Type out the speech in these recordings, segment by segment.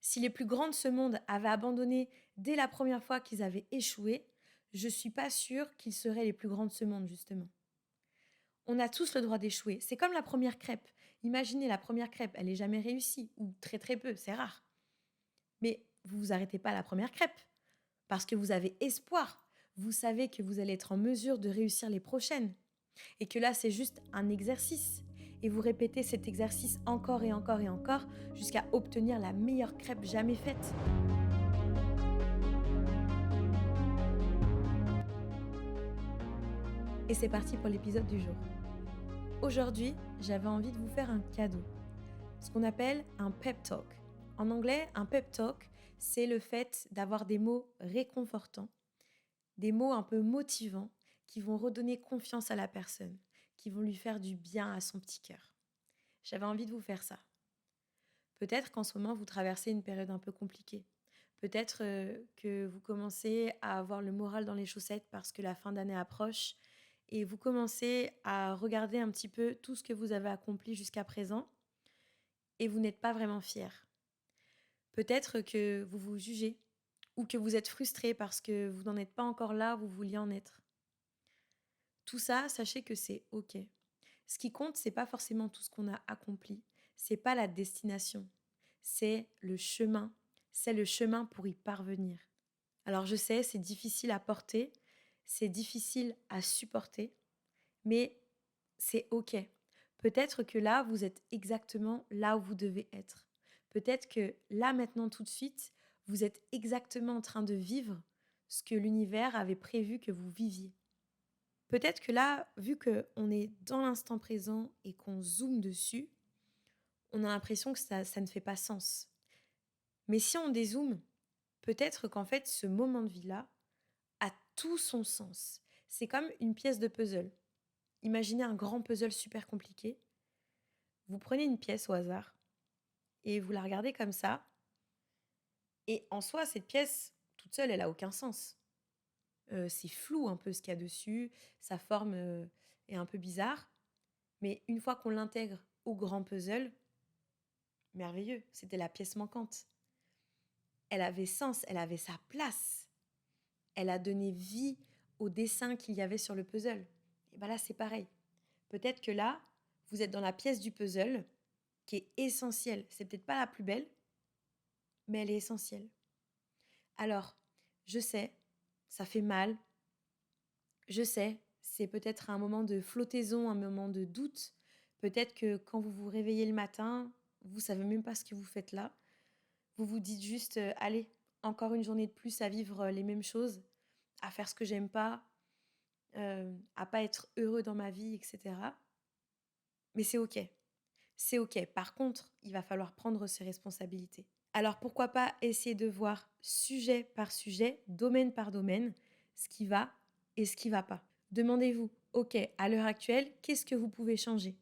Si les plus grands de ce monde avaient abandonné dès la première fois qu'ils avaient échoué, je suis pas sûre qu'ils seraient les plus grands de ce monde, justement. On a tous le droit d'échouer. C'est comme la première crêpe. Imaginez la première crêpe, elle est jamais réussie, ou très très peu, c'est rare. Mais vous vous arrêtez pas à la première crêpe, parce que vous avez espoir. Vous savez que vous allez être en mesure de réussir les prochaines. Et que là, c'est juste un exercice. Et vous répétez cet exercice encore et encore et encore jusqu'à obtenir la meilleure crêpe jamais faite. Et c'est parti pour l'épisode du jour. Aujourd'hui, j'avais envie de vous faire un cadeau, ce qu'on appelle un pep talk. En anglais, un pep talk, c'est le fait d'avoir des mots réconfortants, des mots un peu motivants qui vont redonner confiance à la personne, qui vont lui faire du bien à son petit cœur. J'avais envie de vous faire ça. Peut-être qu'en ce moment, vous traversez une période un peu compliquée. Peut-être que vous commencez à avoir le moral dans les chaussettes parce que la fin d'année approche et vous commencez à regarder un petit peu tout ce que vous avez accompli jusqu'à présent et vous n'êtes pas vraiment fier. Peut-être que vous vous jugez ou que vous êtes frustré parce que vous n'en êtes pas encore là où vous vouliez en être. Tout ça, sachez que c'est OK. Ce qui compte, c'est pas forcément tout ce qu'on a accompli, c'est pas la destination, c'est le chemin, c'est le chemin pour y parvenir. Alors je sais, c'est difficile à porter, c'est difficile à supporter, mais c'est OK. Peut-être que là, vous êtes exactement là où vous devez être. Peut-être que là, maintenant, tout de suite, vous êtes exactement en train de vivre ce que l'univers avait prévu que vous viviez. Peut-être que là, vu qu'on est dans l'instant présent et qu'on zoome dessus, on a l'impression que ça ne fait pas sens. Mais si on dézoome, peut-être qu'en fait, ce moment de vie-là a tout son sens. C'est comme une pièce de puzzle. Imaginez un grand puzzle super compliqué. Vous prenez une pièce au hasard et vous la regardez comme ça. Et en soi, cette pièce, toute seule, elle a aucun sens. C'est flou un peu ce qu'il y a dessus. Sa forme est un peu bizarre. Mais une fois qu'on l'intègre au grand puzzle, merveilleux, c'était la pièce manquante. Elle avait sens, elle avait sa place. Elle a donné vie au dessin qu'il y avait sur le puzzle. Et bien là, c'est pareil. Peut-être que là, vous êtes dans la pièce du puzzle qui est essentielle. C'est peut-être pas la plus belle, mais elle est essentielle. Alors, je sais, ça fait mal. Je sais, c'est peut-être un moment de flottaison, un moment de doute. Peut-être que quand vous vous réveillez le matin, vous savez même pas ce que vous faites là. Vous vous dites juste, allez, encore une journée de plus à vivre les mêmes choses, à faire ce que j'aime pas, à pas être heureux dans ma vie, etc. Mais c'est OK. C'est OK. Par contre, il va falloir prendre ses responsabilités. Alors pourquoi pas essayer de voir sujet par sujet, domaine par domaine, ce qui va et ce qui va pas. Demandez-vous, OK, à l'heure actuelle, qu'est-ce que vous pouvez changer?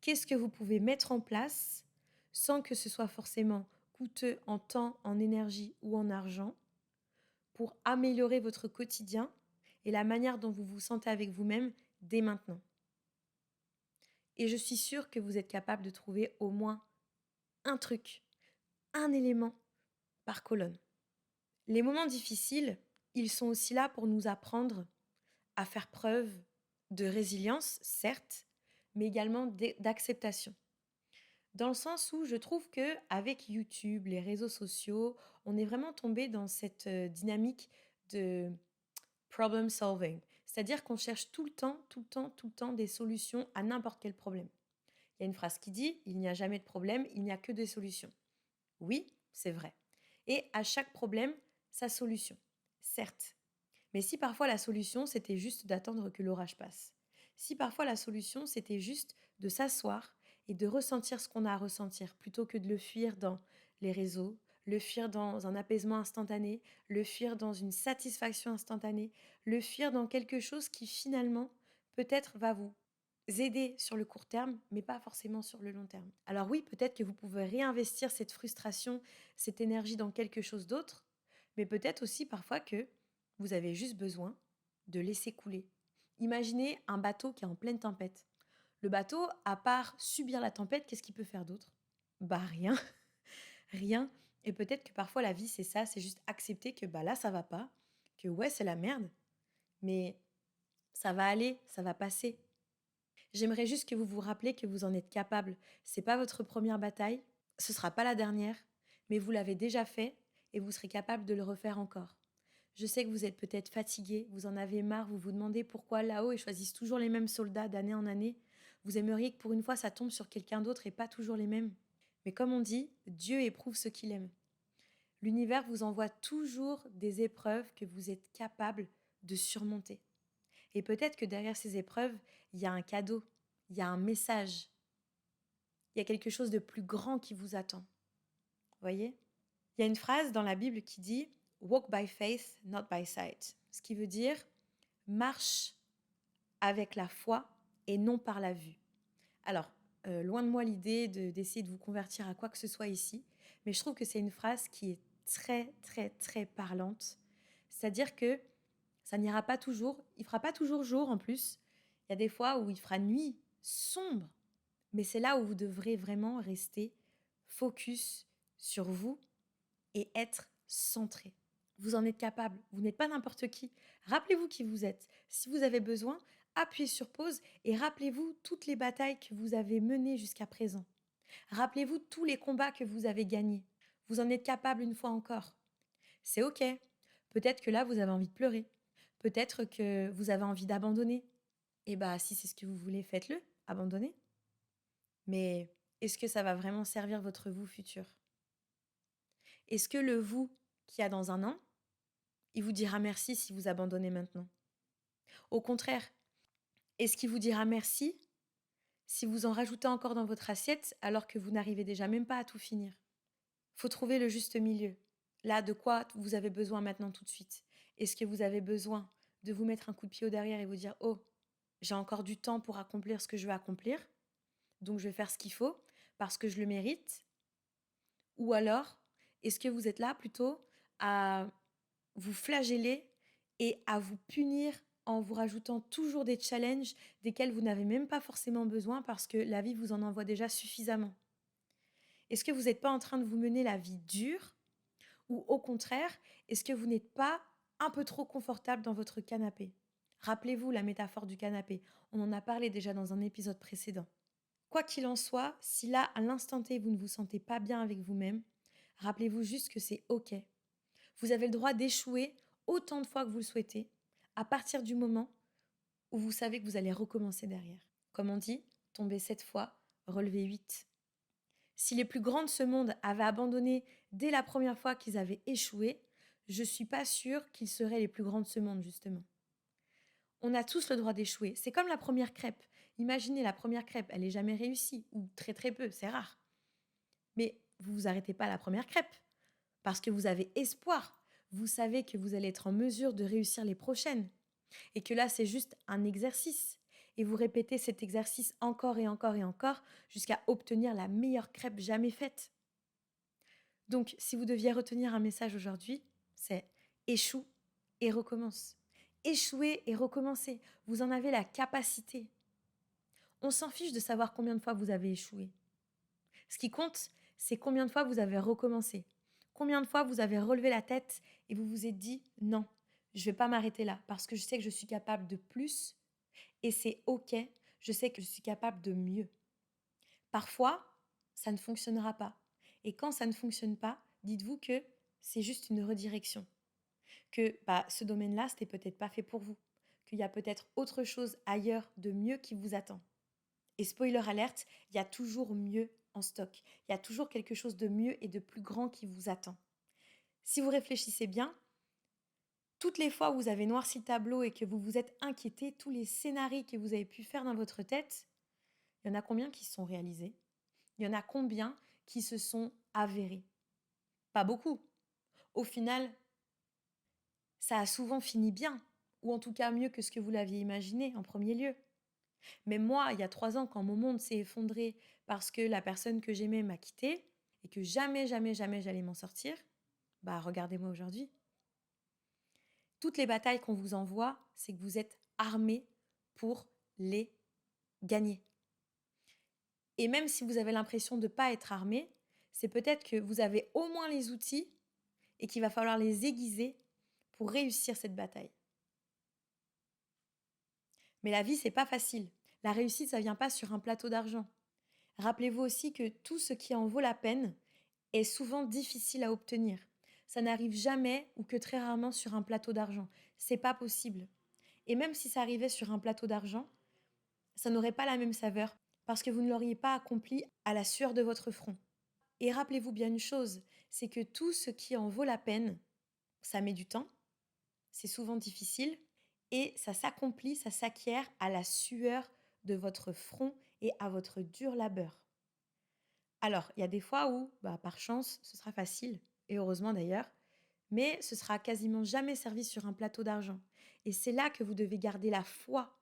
Qu'est-ce que vous pouvez mettre en place sans que ce soit forcément coûteux en temps, en énergie ou en argent pour améliorer votre quotidien et la manière dont vous vous sentez avec vous-même dès maintenant? Et je suis sûre que vous êtes capable de trouver au moins un truc, un élément par colonne. Les moments difficiles, ils sont aussi là pour nous apprendre à faire preuve de résilience, certes, mais également d'acceptation. Dans le sens où je trouve que avec YouTube, les réseaux sociaux, on est vraiment tombé dans cette dynamique de problem solving. C'est-à-dire qu'on cherche tout le temps, tout le temps, tout le temps des solutions à n'importe quel problème. Il y a une phrase qui dit: il n'y a jamais de problème, il n'y a que des solutions. Oui, c'est vrai. Et à chaque problème, sa solution. Certes. Mais si parfois la solution, c'était juste d'attendre que l'orage passe. Si parfois la solution, c'était juste de s'asseoir et de ressentir ce qu'on a à ressentir, plutôt que de le fuir dans les réseaux, le fuir dans un apaisement instantané, le fuir dans une satisfaction instantanée, le fuir dans quelque chose qui finalement peut-être va vous aider sur le court terme, mais pas forcément sur le long terme. Alors oui, peut-être que vous pouvez réinvestir cette frustration, cette énergie dans quelque chose d'autre, mais peut-être aussi parfois que vous avez juste besoin de laisser couler. Imaginez un bateau qui est en pleine tempête. Le bateau, à part subir la tempête, qu'est-ce qu'il peut faire d'autre? Bah rien, rien. Et peut-être que parfois la vie, c'est ça, c'est juste accepter que bah là, ça va pas, que ouais, c'est la merde, mais ça va aller, ça va passer. J'aimerais juste que vous vous rappelez que vous en êtes capable. C'est pas votre première bataille, ce sera pas la dernière, mais vous l'avez déjà fait et vous serez capable de le refaire encore. Je sais que vous êtes peut-être fatigué, vous en avez marre, vous vous demandez pourquoi là-haut ils choisissent toujours les mêmes soldats d'année en année. Vous aimeriez que pour une fois ça tombe sur quelqu'un d'autre et pas toujours les mêmes. Mais comme on dit, Dieu éprouve ce qu'il aime. L'univers vous envoie toujours des épreuves que vous êtes capable de surmonter. Et peut-être que derrière ces épreuves, il y a un cadeau, il y a un message, il y a quelque chose de plus grand qui vous attend. Vous voyez? Il y a une phrase dans la Bible qui dit Walk by faith, not by sight. Ce qui veut dire marche avec la foi et non par la vue. Alors, loin de moi l'idée d'essayer de vous convertir à quoi que ce soit ici, mais je trouve que c'est une phrase qui est très, très, très parlante. C'est-à-dire que ça n'ira pas toujours, il fera pas toujours jour en plus. Il y a des fois où il fera nuit sombre, mais c'est là où vous devrez vraiment rester focus sur vous et être centré. Vous en êtes capable, vous n'êtes pas n'importe qui. Rappelez-vous qui vous êtes. Si vous avez besoin, appuyez sur pause et rappelez-vous toutes les batailles que vous avez menées jusqu'à présent. Rappelez-vous tous les combats que vous avez gagnés. Vous en êtes capable une fois encore. C'est OK. Peut-être que là, vous avez envie de pleurer. Peut-être que vous avez envie d'abandonner. Et bah, si c'est ce que vous voulez, faites-le, abandonnez. Mais est-ce que ça va vraiment servir votre vous futur? Est-ce que le vous qu'il y a dans un an, il vous dira merci si vous abandonnez maintenant? Au contraire, est-ce qu'il vous dira merci si vous en rajoutez encore dans votre assiette alors que vous n'arrivez déjà même pas à tout finir? Faut trouver le juste milieu. Là, de quoi vous avez besoin maintenant tout de suite? Est-ce que vous avez besoin de vous mettre un coup de pied au derrière et vous dire oh, j'ai encore du temps pour accomplir ce que je veux accomplir, donc je vais faire ce qu'il faut parce que je le mérite? Ou alors, est-ce que vous êtes là plutôt à vous flageller et à vous punir en vous rajoutant toujours des challenges desquels vous n'avez même pas forcément besoin parce que la vie vous en envoie déjà suffisamment? Est-ce que vous n'êtes pas en train de vous mener la vie dure ou au contraire, est-ce que vous n'êtes pas un peu trop confortable dans votre canapé? Rappelez-vous la métaphore du canapé. On en a parlé déjà dans un épisode précédent. Quoi qu'il en soit, si là, à l'instant T, vous ne vous sentez pas bien avec vous-même, rappelez-vous juste que c'est OK. Vous avez le droit d'échouer autant de fois que vous le souhaitez, à partir du moment où vous savez que vous allez recommencer derrière. Comme on dit, tomber 7 fois, relever 8. Si les plus grands de ce monde avaient abandonné dès la première fois qu'ils avaient échoué, je ne suis pas sûre qu'ils seraient les plus grands de ce monde, justement. On a tous le droit d'échouer. C'est comme la première crêpe. Imaginez la première crêpe, elle n'est jamais réussie, ou très très peu, c'est rare. Mais vous vous arrêtez pas à la première crêpe, parce que vous avez espoir. Vous savez que vous allez être en mesure de réussir les prochaines. Et que là, c'est juste un exercice. Et vous répétez cet exercice encore et encore et encore jusqu'à obtenir la meilleure crêpe jamais faite. Donc, si vous deviez retenir un message aujourd'hui, c'est échoue et recommence. Échouer et recommencer. Vous en avez la capacité. On s'en fiche de savoir combien de fois vous avez échoué. Ce qui compte, c'est combien de fois vous avez recommencé. Combien de fois vous avez relevé la tête et vous vous êtes dit non, je ne vais pas m'arrêter là parce que je sais que je suis capable de plus et c'est OK, je sais que je suis capable de mieux. Parfois, ça ne fonctionnera pas. Et quand ça ne fonctionne pas, dites-vous que c'est juste une redirection. Que ce domaine-là, c'était peut-être pas fait pour vous. Qu'il y a peut-être autre chose ailleurs de mieux qui vous attend. Et spoiler alerte, il y a toujours mieux en stock. Il y a toujours quelque chose de mieux et de plus grand qui vous attend. Si vous réfléchissez bien, toutes les fois où vous avez noirci le tableau et que vous vous êtes inquiété, tous les scénarios que vous avez pu faire dans votre tête, il y en a combien qui se sont réalisés? Il y en a combien qui se sont avérés? Pas beaucoup. Au final, ça a souvent fini bien, ou en tout cas mieux que ce que vous l'aviez imaginé en premier lieu. Mais moi, il y a 3 ans, quand mon monde s'est effondré parce que la personne que j'aimais m'a quittée et que jamais, jamais, jamais j'allais m'en sortir, regardez-moi aujourd'hui. Toutes les batailles qu'on vous envoie, c'est que vous êtes armés pour les gagner. Et même si vous avez l'impression de ne pas être armé, c'est peut-être que vous avez au moins les outils et qu'il va falloir les aiguiser pour réussir cette bataille. Mais la vie, c'est pas facile. La réussite, ça vient pas sur un plateau d'argent. Rappelez-vous aussi que tout ce qui en vaut la peine est souvent difficile à obtenir. Ça n'arrive jamais ou que très rarement sur un plateau d'argent. C'est pas possible. Et même si ça arrivait sur un plateau d'argent, ça n'aurait pas la même saveur parce que vous ne l'auriez pas accompli à la sueur de votre front. Et rappelez-vous bien une chose, c'est que tout ce qui en vaut la peine, ça met du temps, c'est souvent difficile et ça s'accomplit, ça s'acquiert à la sueur de votre front et à votre dur labeur. Alors, il y a des fois où, par chance, ce sera facile, et heureusement d'ailleurs, mais ce sera quasiment jamais servi sur un plateau d'argent. Et c'est là que vous devez garder la foi.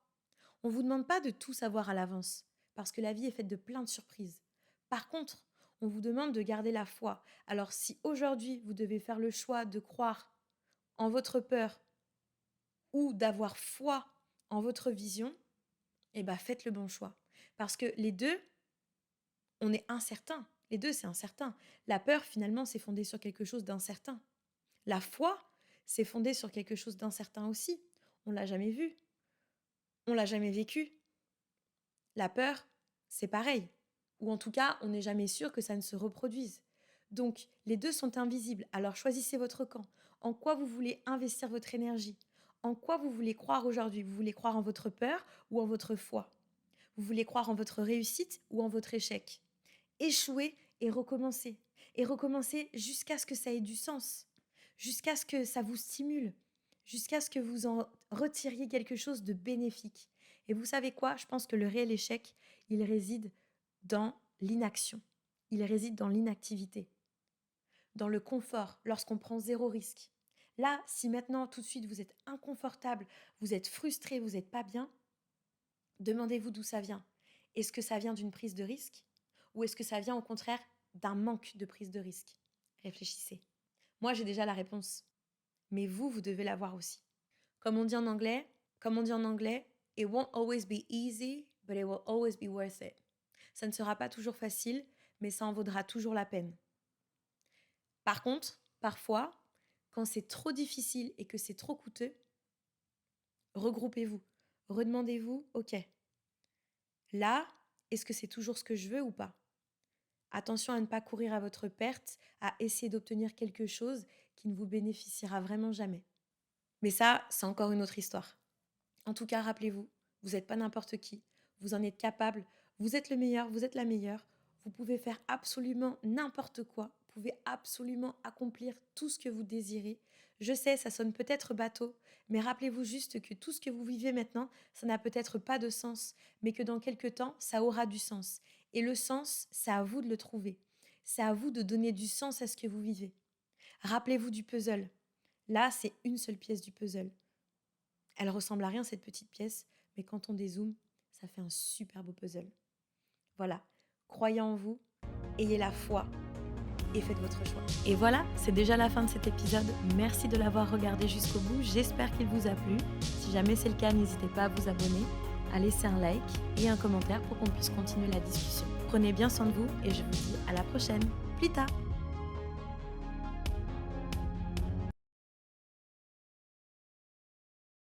On ne vous demande pas de tout savoir à l'avance, parce que la vie est faite de plein de surprises. Par contre, on vous demande de garder la foi. Alors si aujourd'hui vous devez faire le choix de croire en votre peur ou d'avoir foi en votre vision, faites le bon choix. Parce que les deux, on est incertain. Les deux, c'est incertain. La peur, finalement, c'est fondé sur quelque chose d'incertain. La foi, c'est fondé sur quelque chose d'incertain aussi. On ne l'a jamais vu. On ne l'a jamais vécu. La peur, c'est pareil. Ou en tout cas, on n'est jamais sûr que ça ne se reproduise. Donc, les deux sont invisibles. Alors, choisissez votre camp. En quoi vous voulez investir votre énergie? En quoi vous voulez croire aujourd'hui? Vous voulez croire en votre peur ou en votre foi? Vous voulez croire en votre réussite ou en votre échec? Échouer et recommencer. Et recommencer jusqu'à ce que ça ait du sens. Jusqu'à ce que ça vous stimule. Jusqu'à ce que vous en retiriez quelque chose de bénéfique. Et vous savez quoi? Je pense que le réel échec, il réside dans l'inaction. Il réside dans l'inactivité. Dans le confort, lorsqu'on prend zéro risque. Là, si maintenant, tout de suite, vous êtes inconfortable, vous êtes frustré, vous n'êtes pas bien, demandez-vous d'où ça vient. Est-ce que ça vient d'une prise de risque? Ou est-ce que ça vient au contraire d'un manque de prise de risque? Réfléchissez. Moi, j'ai déjà la réponse. Mais vous devez l'avoir aussi. Comme on dit en anglais, it won't always be easy, but it will always be worth it. Ça ne sera pas toujours facile, mais ça en vaudra toujours la peine. Par contre, parfois, quand c'est trop difficile et que c'est trop coûteux, regroupez-vous, redemandez-vous, ok, là, est-ce que c'est toujours ce que je veux ou pas? Attention à ne pas courir à votre perte, à essayer d'obtenir quelque chose qui ne vous bénéficiera vraiment jamais. Mais ça, c'est encore une autre histoire. En tout cas, rappelez-vous, vous n'êtes pas n'importe qui, vous en êtes capable, vous êtes le meilleur, vous êtes la meilleure, vous pouvez faire absolument n'importe quoi, vous pouvez absolument accomplir tout ce que vous désirez. Je sais, ça sonne peut-être bateau, mais rappelez-vous juste que tout ce que vous vivez maintenant, ça n'a peut-être pas de sens, mais que dans quelques temps, ça aura du sens. Et le sens, c'est à vous de le trouver. C'est à vous de donner du sens à ce que vous vivez. Rappelez-vous du puzzle. Là, c'est une seule pièce du puzzle. Elle ressemble à rien, cette petite pièce, mais quand on dézoome, ça fait un super beau puzzle. Voilà, croyez en vous, ayez la foi et faites votre choix. Et voilà, c'est déjà la fin de cet épisode. Merci de l'avoir regardé jusqu'au bout. J'espère qu'il vous a plu. Si jamais c'est le cas, n'hésitez pas à vous abonner, à laisser un like et un commentaire pour qu'on puisse continuer la discussion. Prenez bien soin de vous et je vous dis à la prochaine. Plus tard.